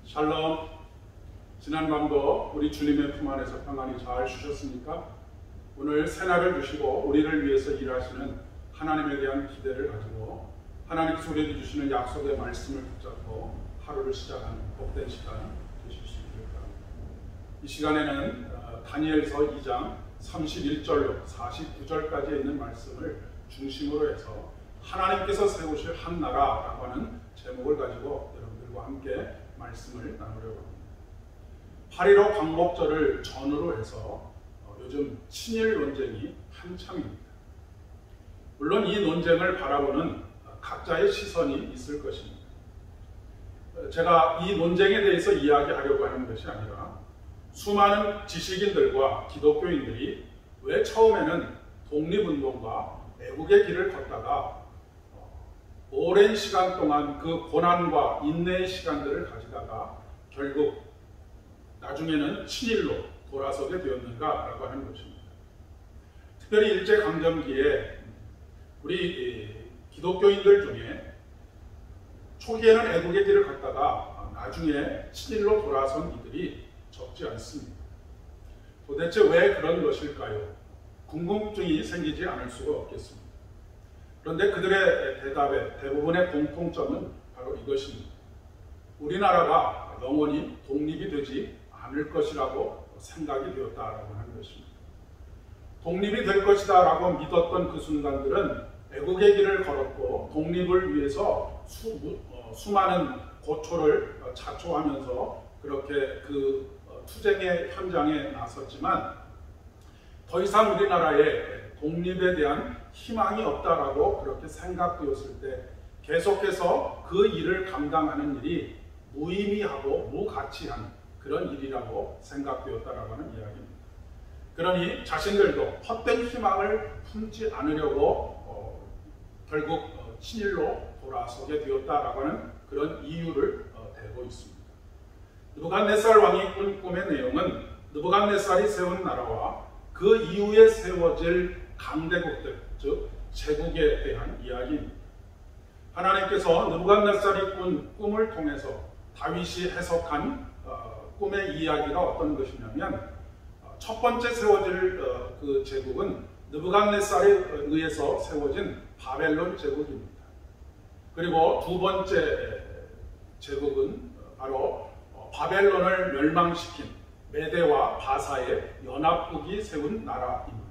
샬롬. 지난밤도 우리 주님의 품 안에서 평안히 잘 쉬셨습니까? 오늘 새날을 주시고 우리를 위해서 일하시는 하나님에 대한 기대를 가지고 하나님께서 우리에게 주시는 약속의 말씀을 붙잡고 하루를 시작하는 복된 시간 되실 수 있기를 바랍니다. 이 시간에는 다니엘서 2장 31절로 49절까지 있는 말씀을 중심으로 해서 하나님께서 세우실 한 나라라고 하는 제목을 가지고 여러분들과 함께 말씀을 나누려고 합니다. 8.15 광복절을 전후로 해서 요즘 친일 논쟁이 한창입니다. 물론 이 논쟁을 바라보는 각자의 시선이 있을 것입니다. 제가 이 논쟁에 대해서 이야기하려고 하는 것이 아니라 수많은 지식인들과 기독교인들이 왜 처음에는 독립운동과 애국의 길을 걷다가 오랜 시간 동안 그 고난과 인내의 시간들을 가지다가 결국 나중에는 친일로 돌아서게 되었는가라고 하는 것입니다. 특별히 일제강점기에 우리 기독교인들 중에 초기에는 애국의 길을 걷다가 나중에 친일로 돌아선 이들이 적지 않습니다. 도대체 왜 그런 것일까요? 궁금증이 생기지 않을 수가 없겠습니다. 그런데 그들의 대답의 대부분의 공통점은 바로 이것입니다. 우리나라가 영원히 독립이 되지 않을 것이라고 생각이 되었다라고 하는 것입니다. 독립이 될 것이다 라고 믿었던 그 순간들은 애국의 길을 걸었고 독립을 위해서 수많은 고초를 자초하면서 그렇게 그 투쟁의 현장에 나섰지만 더 이상 우리나라에 독립에 대한 희망이 없다라고 그렇게 생각되었을 때 계속해서 그 일을 감당하는 일이 무의미하고 무가치한 그런 일이라고 생각되었다라고 하는 이야기입니다. 그러니 자신들도 헛된 희망을 품지 않으려고 결국 친일로 돌아서게 되었다라고 하는 그런 이유를 대고 있습니다. 느부갓네살 왕이 꾼 꿈의 내용은 느부갓네살이 세운 나라와 그 이후에 세워질 강대국들, 즉 제국에 대한 이야기입니다. 하나님께서 느부갓네살이 꾼 꿈을 통해서 다윗이 해석한 꿈의 이야기가 어떤 것이냐면 첫 번째 세워질 그 제국은 느부갓네살에 의해서 세워진 바벨론 제국입니다. 그리고 두 번째 제국은 바로 바벨론을 멸망시킨 메대와 바사의 연합국이 세운 나라입니다.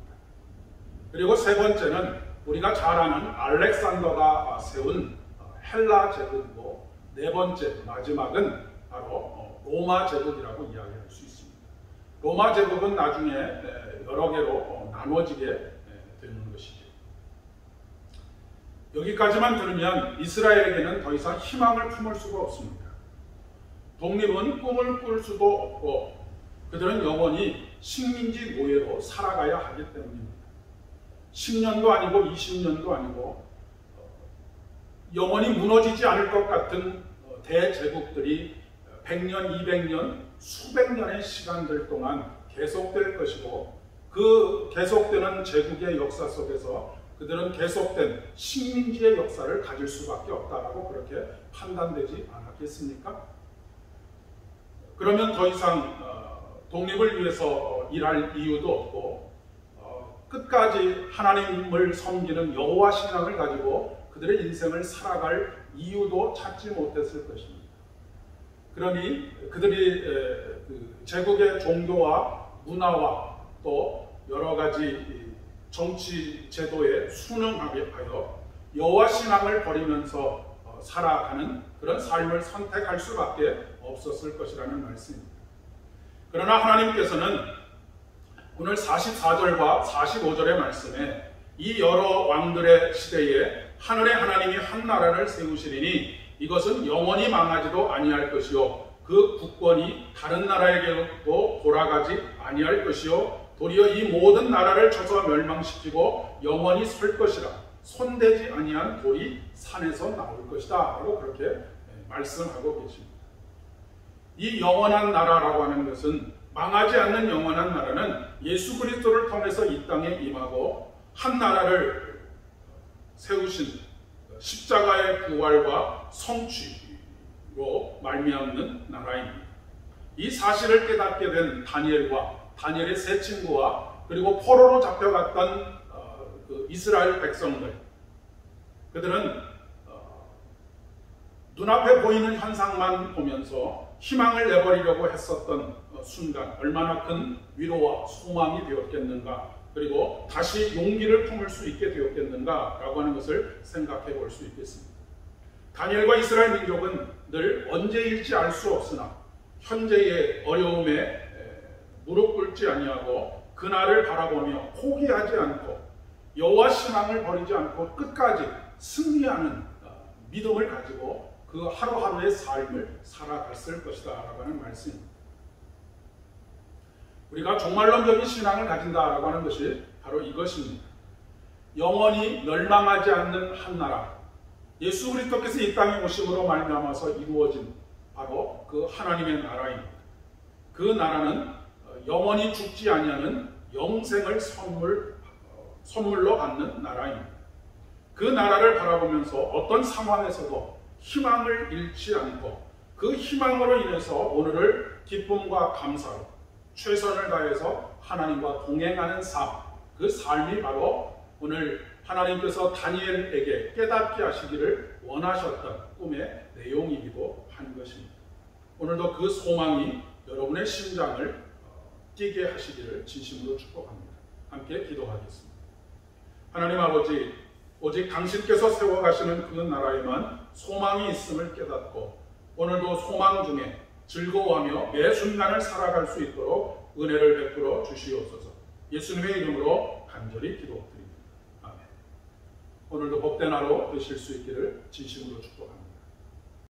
그리고 세 번째는 우리가 잘 아는 알렉산더가 세운 헬라 제국이고 네 번째 마지막은 바로 로마 제국이라고 이야기할 수 있습니다. 로마 제국은 나중에 여러 개로 나눠지게 되는 것이죠. 여기까지만 들으면 이스라엘에게는 더 이상 희망을 품을 수가 없습니다. 독립은 꿈을 꿀 수도 없고 그들은 영원히 식민지 노예로 살아가야 하기 때문입니다. 10년도 아니고 20년도 아니고 영원히 무너지지 않을 것 같은 대제국들이 100년, 200년, 수백 년의 시간들 동안 계속될 것이고 그 계속되는 제국의 역사 속에서 그들은 계속된 식민지의 역사를 가질 수밖에 없다라고 그렇게 판단되지 않았겠습니까? 그러면 더 이상 독립을 위해서 일할 이유도 없고 끝까지 하나님을 섬기는 여호와 신앙을 가지고 그들의 인생을 살아갈 이유도 찾지 못했을 것입니다. 그러니 그들이 제국의 종교와 문화와 또 여러 가지 정치 제도에 순응하여 여호와 신앙을 버리면서 살아가는 그런 삶을 선택할 수밖에 없었을 것이라는 말씀입니다. 그러나 하나님께서는 오늘 44절과 45절의 말씀에 이 여러 왕들의 시대에 하늘의 하나님이 한 나라를 세우시리니 이것은 영원히 망하지도 아니할 것이요 그 국권이 다른 나라에게도 돌아가지 아니할 것이요 도리어 이 모든 나라를 쳐서 멸망시키고 영원히 설 것이라 손대지 아니한 돌이 산에서 나올 것이다 라고 그렇게 말씀하고 계십니다. 이 영원한 나라라고 하는 것은 망하지 않는 영원한 나라는 예수 그리스도를 통해서 이 땅에 임하고 한 나라를 세우신 십자가의 부활과 성취 말미암는 나라입니다. 이 사실을 깨닫게 된 다니엘과 다니엘의 세 친구와 그리고 포로로 잡혀갔던 그 이스라엘 백성들, 그들은 눈앞에 보이는 현상만 보면서 희망을 내버리려고 했었던 순간 얼마나 큰 위로와 소망이 되었겠는가, 그리고 다시 용기를 품을 수 있게 되었겠는가 라고 하는 것을 생각해 볼 수 있겠습니다. 다니엘과 이스라엘 민족은 늘 언제일지 알 수 없으나 현재의 어려움에 무릎 꿇지 아니하고 그날을 바라보며 포기하지 않고 여호와 신앙을 버리지 않고 끝까지 승리하는 믿음을 가지고 그 하루하루의 삶을 살아갔을 것이다 라고 하는 말씀입니다. 우리가 종말론적인 신앙을 가진다라고 하는 것이 바로 이것입니다. 영원히 멸망하지 않는 한 나라, 예수 그리스도께서 이 땅에 오심으로 말미암아서 이루어진 바로 그 하나님의 나라입니다. 그 나라는 영원히 죽지 아니하는 영생을 선물로 받는 나라입니다. 그 나라를 바라보면서 어떤 상황에서도 희망을 잃지 않고 그 희망으로 인해서 오늘을 기쁨과 감사로 최선을 다해서 하나님과 동행하는 삶, 그 삶이 바로 오늘 하나님께서 다니엘에게 깨닫게 하시기를 원하셨던 꿈의 내용이기도 한 것입니다. 오늘도 그 소망이 여러분의 심장을 뛰게 하시기를 진심으로 축복합니다. 함께 기도하겠습니다. 하나님 아버지, 오직 당신께서 세워가시는 그 나라에만 소망이 있음을 깨닫고 오늘도 소망 중에 즐거워하며 매 순간을 살아갈 수 있도록 은혜를 베풀어 주시옵소서. 예수님의 이름으로 간절히 기도드립니다. 아멘. 오늘도 복된 하루 되실 수 있기를 진심으로 축복합니다.